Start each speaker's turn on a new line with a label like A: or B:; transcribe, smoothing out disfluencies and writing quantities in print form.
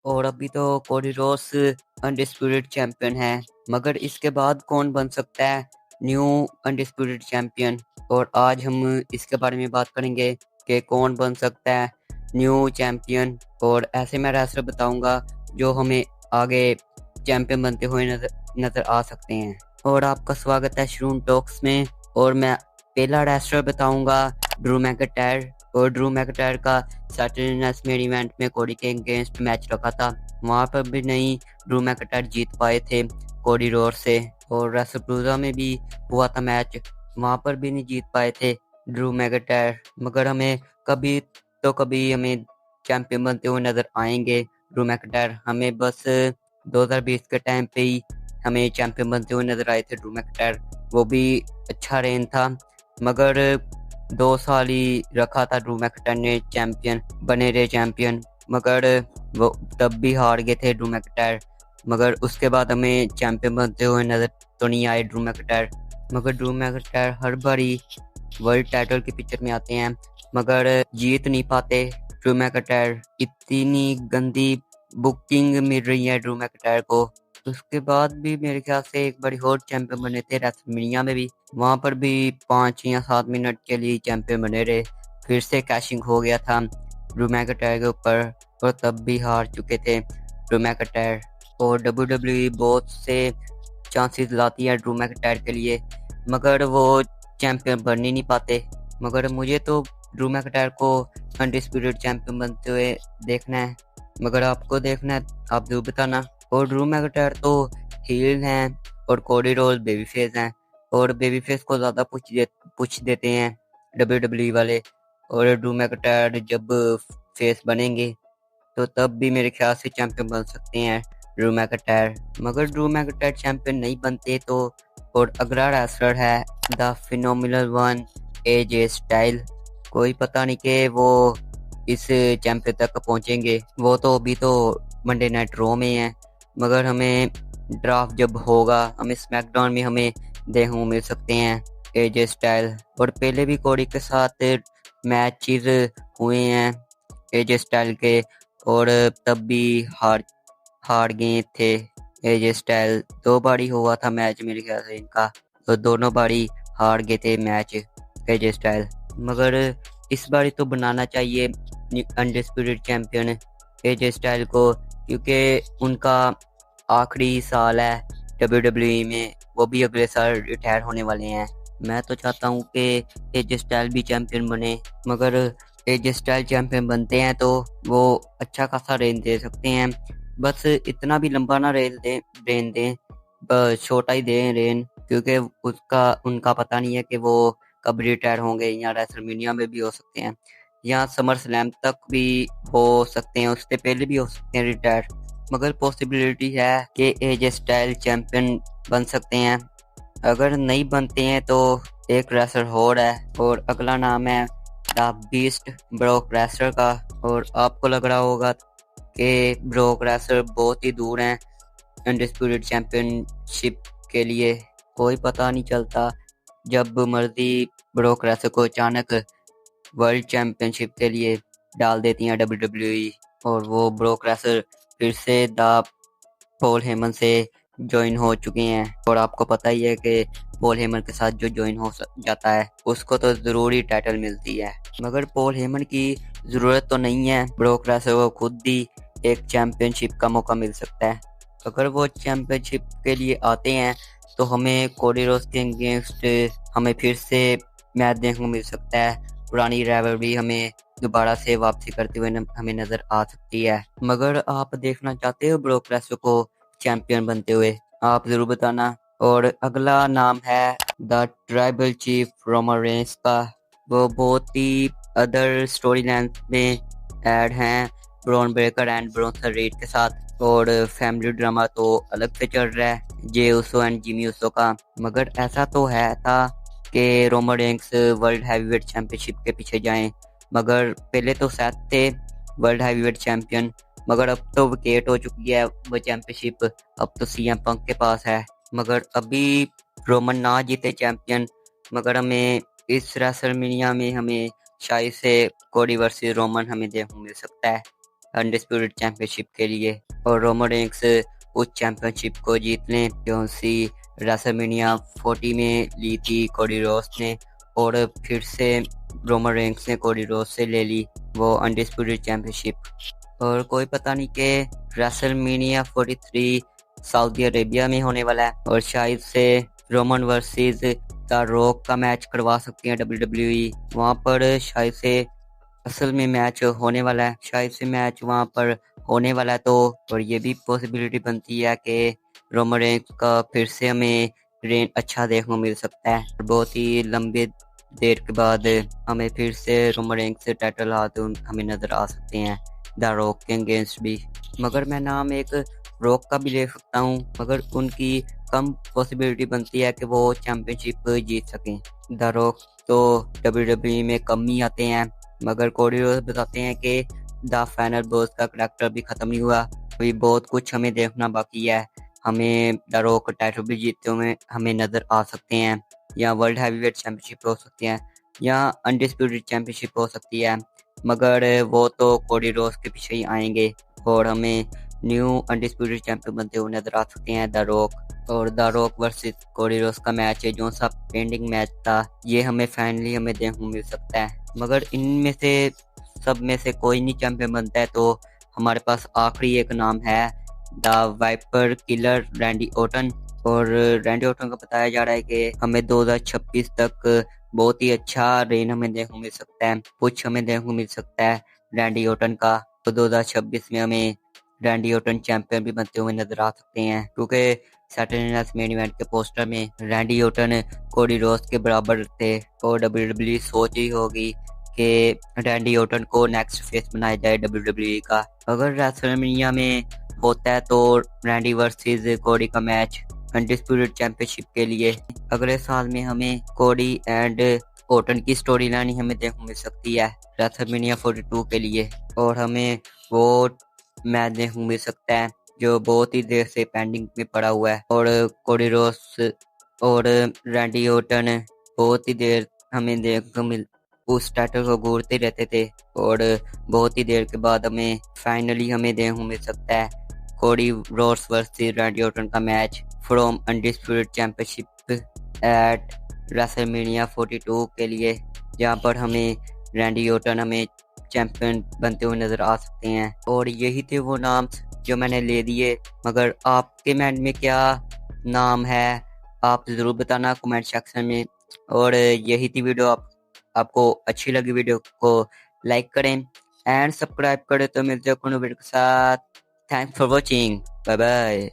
A: और अभी तो कोडी रोड्स अनडिस्प्यूटेड चैंपियन है, मगर इसके बाद कौन बन सकता है न्यू अनडिस्प्यूटेड चैंपियन। और आज हम इसके बारे में बात करेंगे कि कौन बन सकता है न्यू चैंपियन। और ऐसे मैं रेसलर बताऊंगा जो हमें आगे चैंपियन बनते हुए नजर आ सकते हैं। और आपका स्वागत है शरून टॉक्स में। और मैं पहला रेसलर बताऊंगा ड्रू मैकइंटायर। और ड्रू मैकइंटायर का सैटरडे नाइट मेन इवेंट में कोडी के अगेंस्ट मैच रखा था, वहां पर भी नहीं ड्रू मैकइंटायर जीत पाए थे कोडी रोड से। और रेसलप्लूजा में भी हुआ था मैच, वहां पर भी नहीं जीत पाए थे ड्रू मैकइंटायर। मगर हमें कभी कभी हमें चैंपियन बनते हुए नजर आएंगे ड्रू मैकइंटायर। हमें बस 2020 के टाइम पे ही हमें चैंपियन बनते हुए नजर आए थे ड्रू मैकइंटायर, वो भी अच्छा रेन था। मगर 2 साल ही रखा था ड्रू मैकइंटायर ने, चैंपियन बने रहे चैंपियन, मगर वो तब भी हार गए थे ड्रू मैकइंटायर। मगर उसके बाद हमें चैंपियन बनते हुए नजर तो नहीं आए ड्रू मैकइंटायर। मगर ड्रू मैकइंटायर हर बारी वर्ल्ड टाइटल के पिक्चर में आते हैं मगर जीत नहीं पाते ड्रू मैकइंटायर। इतनी गंदी बुकिंग मिल रही है ड्रू मैकइंटायर को। उसके बाद भी मेरे ख्याल से एक बारी और चैंपियन बने थे रेसलमेनिया में भी, वहां पर भी 5 या 7 मिनट के लिए चैंपियन बने रहे, फिर से कैशिंग हो गया था ड्रू मैकइंटायर के ऊपर, और तब भी हार चुके थे ड्रू मैकइंटायर। और WWE बहुत से चांसेस लाती है ड्रू मैकइंटायर के लिए, मगर वो चैंपियन बन ही नहीं पाते। मगर मुझे तो ड्रू मैकइंटायर को अनडिस्प्यूटेड चैंपियन बनते हुए देखना है, मगर आपको देखना है आप जरूर बताना। और ड्रू मैकइंटायर तो हील हैं और कोडी रोड्स बेबी फेस हैं, और बेबी फेस को ज़्यादा पुश देते हैं WWE वाले। और ड्रू मैकइंटायर जब फेस बनेंगे तो तब भी मेरे ख्याल से चैंपियन बन सकते हैं ड्रू मैकइंटायर। मगर ड्रू मैकइंटायर चैंपियन नहीं बनते तो और अगला रेसलर है the phenomenal one AJ style. कोई पता नहीं कि वो इस चैंपियन तक पहुंचेंगे, वो तो अभी तो मंडे नाइट रॉ में है, मगर हमें ड्राफ्ट जब होगा हमें स्मैकडाउन में हमें देखने मिल सकते हैं एजे स्टाइल। और पहले भी कोडी के साथ मैचेस हुए हैं एजे स्टाइल के, और तब भी हार गए थे एजे स्टाइल। 2 बारी हुआ था मैच मेरे ख्याल से इनका, तो दोनों बारी हार गए थे मैच एजे स्टाइल। मगर इस बारी तो बनाना चाहिए अनडिस्प्यूटेड चैंपियन एजे स्टाइल को, क्योंकि उनका आखिरी साल है WWE में, वो भी अगले साल रिटायर होने वाले हैं। मैं तो चाहता हूँ कि एजे स्टाइल भी चैंपियन बने, मगर एजे स्टाइल चैंपियन बनते हैं तो वो अच्छा खासा रेन दे सकते हैं। बस इतना भी लंबा ना रेन दें, बस छोटा ही दें रेन, क्योंकि उनका पता नहीं है कि वो कब रिटायर होंगे, या रेसलमेनिया में भी हो सकते हैं, या समर स्लैम तक भी हो सकते हैं, उससे पहले भी हो सकते हैं रिटायर। मगर पॉसिबिलिटी है कि एजे स्टाइल चैंपियन बन सकते हैं। अगर नहीं बनते हैं तो एक रेसलर और है, और अगला नाम है द बीस्ट ब्रॉक रेसलर का। और आपको लग रहा होगा कि ब्रॉक रेसलर बहुत ही दूर हैं अनडिस्प्यूटेड चैंपियनशिप के लिए। कोई पता नहीं चलता, जब मर्जी ब्रॉक रेसलर को अचानक वर्ल्ड चैंपियनशिप के लिए डाल देती हैं WWE, और वो ब्रॉक रेसलर फिर से द पॉल हेमन से ज्वाइन हो चुके हैं। और आपको पता ही है कि पॉल हेमन के साथ जो ज्वाइन हो जाता है उसको तो जरूरी टाइटल मिलती है, मगर पॉल हेमन की जरूरत तो नहीं है, ब्रॉक लेसनर को खुद ही एक चैंपियनशिप का मौका मिल सकता है। अगर वो चैंपियनशिप के लिए आते हैं तो हमें कोडी रोड्स के अगेंस्ट हमें फिर से मैच देखने को मिल सकता है, पुरानी राइवलरी हमें दोबारा से वापसी करते हुए हमें नजर आ सकती है। मगर आप देखना चाहते हो ब्रॉक लेसनर को चैंपियन बनते हुए, आप जरूर बताना। और अगला नाम है the tribal chief Roman Reigns का। वो बहुत ही अदर स्टोरी लाइन में ऐड हैं Bron Breakker and Bronson read के साथ, और फैमिली ड्रामा तो अलग से चल रहा है जे उसो एंड जिमी उसो का। मगर ऐसा तो है था कि Roman Reigns world heavyweight championship के पीछे जाएं, मगर पहले तो शायद थे वर्ल्ड हैवीवेट चैंपियन, मगर अब तो विकेट हो चुकी है वो चैंपियनशिप, अब तो सीएम पंक के पास है। मगर अभी रोमन ना जीते चैंपियन, मगर हमें इस रेसलमेनिया में हमें शायद से कोडी वर्सेस रोमन हमें देखने मिल सकता है। अनडिस्प्यूटेड चैंपियनशिप के लिए और रोमन रेंस उस चैंपियनशिप को जीत लें जो सी रेसलमेनिया 40 में ली थी कोडी रोड्स ने, और फिर से रोमन रेंस ने कोडी रोड्स से ले ली वो अनडिस्प्यूटेड चैंपियनशिप। और कोई पता नहीं कि रेसलमेनिया 43 सऊदी अरेबिया में होने वाला है और शायद से रोमन वर्सेस द रॉक का मैच करवा सकती है WWE। वहाँ पर शायद से असल में मैच होने वाला है, शायद से मैच वहाँ पर होने वाला है। तो और ये भी पॉसिबिलिटी बनती है कि रोमन रेंस का फिर से हमें रेन अच्छा देखने को मिल सकता है। बहुत ही लंबे देर के बाद हमें फिर से रोमन रेंस से टाइटल हाथ हमें नजर आ सकते हैं द रॉक के अगेंस्ट भी। मगर मैं नाम एक रॉक का भी ले सकता हूँ, मगर उनकी कम पॉसिबिलिटी बनती है कि वो चैंपियनशिप जीत सकें। द रॉक तो WWE में कम ही आते हैं, मगर कोडी रोड्स बताते हैं कि द फाइनल बॉस का करैक्टर भी खत्म नहीं हुआ, अभी बहुत कुछ हमें देखना बाकी है। हमें द रॉक टाइटल भी जीतते हुए हमें नजर आ सकते हैं, या वर्ल्ड हैवीवेट चैंपियनशिप हो सकती है, या अनडिस्प्यूटेड चैंपियनशिप हो सकती है, मगर वो तो कोडी रोड्स के पीछे ही आएंगे और हमें न्यू अनडिस्प्यूटेड चैंपियन बनते हुए नजर आ सकते हैं द रॉक। और the rock versus Cody Rhodes का मैच है जो सा पेंडिंग मैच था, ये हमें फाइनली हमें देखने को मिल सकता है। मगर इनमें से सब में से कोई नहीं चैंपियन बनता है तो हमारे पास आखिरी एक नाम है the viper killer Randy Orton. और रैंडी ओटन का बताया जा रहा है कि हमें 2026 तक बहुत ही अच्छा रेन हमें देखने को मिल सकता है, कुछ हमें देखने को मिल सकता है रैंडी ओटन का। तो 2026 में हमें रैंडी ओटन चैंपियन भी बनते हुए नजर आ सकते हैं, क्योंकि सैटरडे नाइट मेन इवेंट के पोस्टर में रैंडी ओटन कोडी रोड्स के बराबर थे और WWE सोच ही होगी कि रैंडी ओटन को नेक्स्ट फेस बनाया जाए WWE का। अगर रेसलमेनिया में होता है तो रैंडी वर्सेस कोडी का मैच अनडिस्प्यूटेड चैंपियनशिप के लिए अगले साल में हमें कोडी एंड ओटन की स्टोरी लाइन हमें देखने को मिल सकती है रेसलमेनिया 42 के लिए, और हमें वो मैच देखने को मिल सकता है जो बहुत ही देर से पेंडिंग में पड़ा हुआ है। और कोडी रोड्स और रैंडी ओटन बहुत ही देर हमें देखने को मिल उस टाइटल को घूरते रहते थे, और बहुत ही देर के बाद हमें फाइनली हमें देखने को मिल सकता है Cody Rhodes versus Randy Orton का match from undisputed championship eight WrestleMania 42 के लिए, जहां पर हमें रैंडी ओटन हमें चैंपियन बनते हुए नजर आ सकते हैं। और यही थे वो नाम जो मैंने ले दिए, मगर आपके माइंड में क्या नाम है आप ज़रूर बताना कमेंट सेक्शन में। और यही थी वीडियो, आपको अच्छी लगी वीडियो को लाइक करें एंड सब्सक्राइब करें। तो मिलते हैं वीडियो के साथ। Thanks for watching, bye bye.